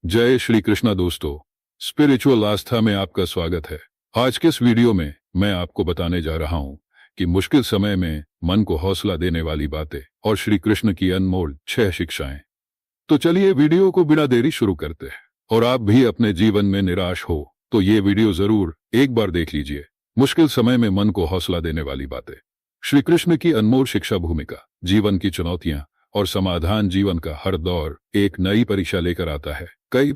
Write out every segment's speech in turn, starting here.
जय श्री कृष्णा दोस्तों, स्पिरिचुअल आस्था में आपका स्वागत है। आज के इस वीडियो में मैं आपको बताने जा रहा हूं कि मुश्किल समय में मन को हौसला देने वाली बातें और श्री कृष्ण की अनमोल 6 शिक्षाएं। तो चलिए वीडियो को बिना देरी शुरू करते हैं। और आप भी अपने जीवन में निराश हो तो ये वीडियो जरूर एक बार देख लीजिए। मुश्किल समय में मन को हौसला देने वाली बातें, श्री कृष्ण की अनमोल शिक्षा भूमिका। जीवन की चुनौतियां और समाधान। जीवन का हर दौर एक नई परीक्षा लेकर आता है। कई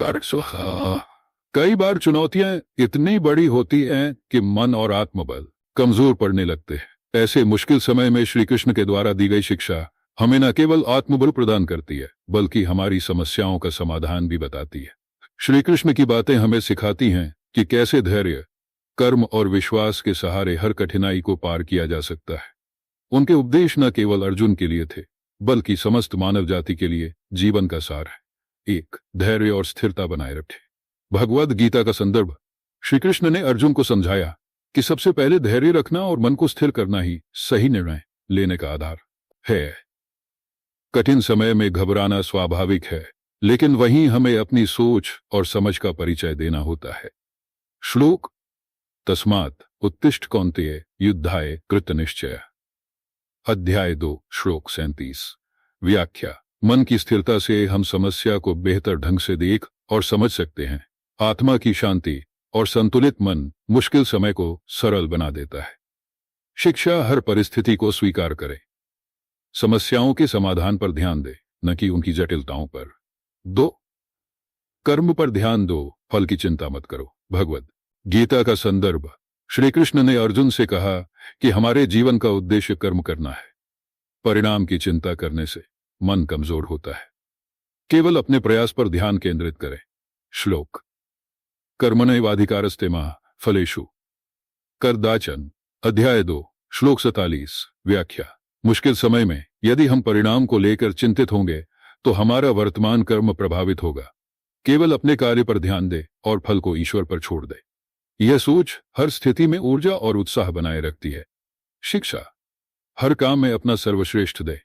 बार चुनौतियां इतनी बड़ी होती हैं कि मन और आत्मबल कमजोर पड़ने लगते हैं। ऐसे मुश्किल समय में श्री कृष्ण के द्वारा दी गई शिक्षा हमें न केवल आत्मबल प्रदान करती है बल्कि हमारी समस्याओं का समाधान भी बताती है। श्री कृष्ण की बातें हमें सिखाती हैं कि कैसे धैर्य, कर्म और विश्वास के सहारे हर कठिनाई को पार किया जा सकता है। उनके उपदेश न केवल अर्जुन के लिए थे बल्कि समस्त मानव जाति के लिए जीवन का सार है। 1. धैर्य और स्थिरता बनाए रखें। भगवद गीता का संदर्भ। श्री कृष्ण ने अर्जुन को समझाया कि सबसे पहले धैर्य रखना और मन को स्थिर करना ही सही निर्णय लेने का आधार है। कठिन समय में घबराना स्वाभाविक है, लेकिन वहीं हमें अपनी सोच और समझ का परिचय देना होता है। श्लोक: तस्मात् उत्तिष्ठ कौन्तेय युद्धाय कृतनिश्चय। अध्याय 2 श्लोक 37। व्याख्या: मन की स्थिरता से हम समस्या को बेहतर ढंग से देख और समझ सकते हैं। आत्मा की शांति और संतुलित मन मुश्किल समय को सरल बना देता है। शिक्षा: हर परिस्थिति को स्वीकार करें। समस्याओं के समाधान पर ध्यान दें, न कि उनकी जटिलताओं पर। 2. कर्म पर ध्यान दो, फल की चिंता मत करो। भगवद गीता का संदर्भ। श्री कृष्ण ने अर्जुन से कहा कि हमारे जीवन का उद्देश्य कर्म करना है। परिणाम की चिंता करने से मन कमजोर होता है। केवल अपने प्रयास पर ध्यान केंद्रित करें। श्लोक: कर्मण्येवाधिकारस्ते मा फलेषु कदाचन। अध्याय 2 श्लोक 47। व्याख्या: मुश्किल समय में यदि हम परिणाम को लेकर चिंतित होंगे तो हमारा वर्तमान कर्म प्रभावित होगा। केवल अपने कार्य पर ध्यान दे और फल को ईश्वर पर छोड़ दे। यह सोच हर स्थिति में ऊर्जा और उत्साह बनाए रखती है। शिक्षा: हर काम में अपना सर्वश्रेष्ठ दे।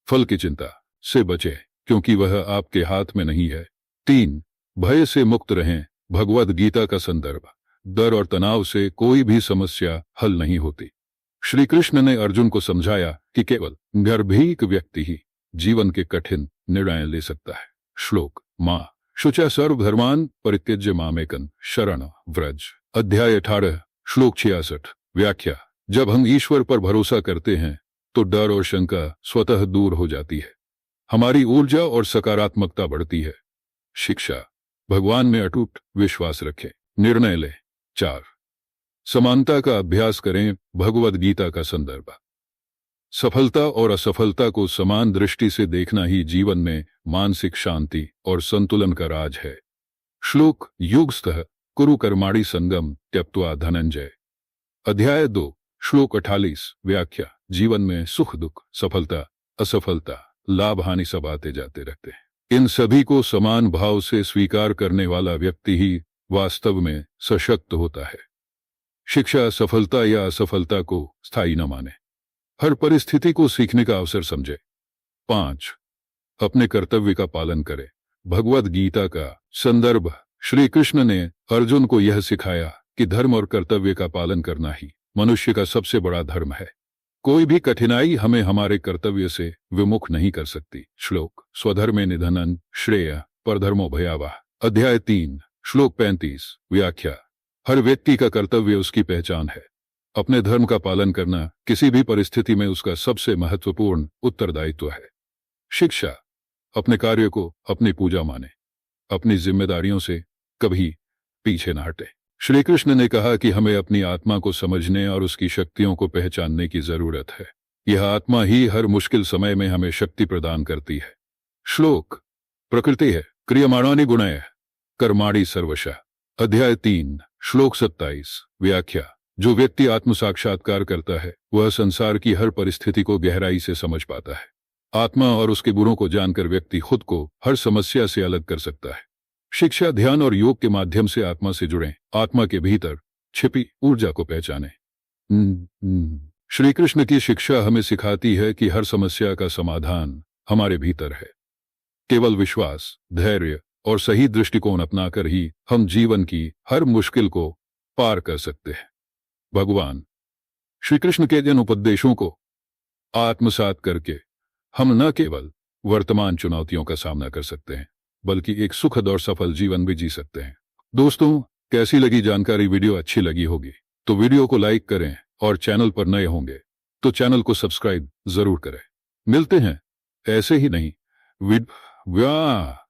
फल की चिंता से बचे क्योंकि वह आपके हाथ में नहीं है। 3. भय से मुक्त रहें। भगवद गीता का संदर्भ। डर और तनाव से कोई भी समस्या हल नहीं होती। श्री कृष्ण ने अर्जुन को समझाया कि केवल गर्भीक व्यक्ति ही जीवन के कठिन निर्णय ले सकता है। श्लोक: मां शुचा सर्वधर्मान् परित्यज्य मामेकं शरण व्रज। अध्याय 18 श्लोक 66। व्याख्या: जब हम ईश्वर पर भरोसा करते हैं तो डर और शंका स्वतः दूर हो जाती है। हमारी ऊर्जा और सकारात्मकता बढ़ती है। शिक्षा: भगवान में अटूट विश्वास रखें। निर्णय लें। 4. समानता का अभ्यास करें। भगवद गीता का संदर्भ। सफलता और असफलता को समान दृष्टि से देखना ही जीवन में मानसिक शांति और संतुलन का राज है। श्लोक: युगस्थः कुरु कर्माणि संगम त्यक्त्वा धनंजय। अध्याय 2 श्लोक 48। व्याख्या: जीवन में सुख दुख, सफलता असफलता, लाभ हानि सब आते जाते रहते हैं। इन सभी को समान भाव से स्वीकार करने वाला व्यक्ति ही वास्तव में सशक्त होता है। शिक्षा: सफलता या असफलता को स्थायी न माने, हर परिस्थिति को सीखने का अवसर समझे। 5. अपने कर्तव्य का पालन करें। भगवद गीता का संदर्भ। श्री कृष्ण ने अर्जुन को यह सिखाया कि धर्म और कर्तव्य का पालन करना ही मनुष्य का सबसे बड़ा धर्म है। कोई भी कठिनाई हमें हमारे कर्तव्य से विमुख नहीं कर सकती। श्लोक: स्वधर्मे निधनं श्रेय परधर्मो भयावह। अध्याय 3 श्लोक 35। व्याख्या: हर व्यक्ति का कर्तव्य उसकी पहचान है। अपने धर्म का पालन करना किसी भी परिस्थिति में उसका सबसे महत्वपूर्ण उत्तरदायित्व है। शिक्षा: अपने कार्य को अपनी पूजा माने, अपनी जिम्मेदारियों से कभी पीछे न हटे। श्री कृष्ण ने कहा कि हमें अपनी आत्मा को समझने और उसकी शक्तियों को पहचानने की जरूरत है। यह आत्मा ही हर मुश्किल समय में हमें शक्ति प्रदान करती है। श्लोक: प्रकृति है क्रियमाणानि गुणैः कर्माणि सर्वशः। अध्याय 3 श्लोक 27। व्याख्या: जो व्यक्ति आत्म साक्षात्कार करता है वह संसार की हर परिस्थिति को गहराई से समझ पाता है। आत्मा और उसके गुणों को जानकर व्यक्ति खुद को हर समस्या से अलग कर सकता है। शिक्षा: ध्यान और योग के माध्यम से आत्मा से जुड़ें। आत्मा के भीतर छिपी ऊर्जा को पहचानें। श्री कृष्ण की शिक्षा हमें सिखाती है कि हर समस्या का समाधान हमारे भीतर है। केवल विश्वास, धैर्य और सही दृष्टिकोण अपनाकर ही हम जीवन की हर मुश्किल को पार कर सकते हैं। भगवान श्री कृष्ण के जिन उपदेशों को आत्मसात करके हम न केवल वर्तमान चुनौतियों का सामना कर सकते हैं, बल्कि एक सुखद और सफल जीवन भी जी सकते हैं। दोस्तों, कैसी लगी जानकारी? वीडियो अच्छी लगी होगी तो वीडियो को लाइक करें और चैनल पर नए होंगे तो चैनल को सब्सक्राइब जरूर करें। मिलते हैं ऐसे ही नहीं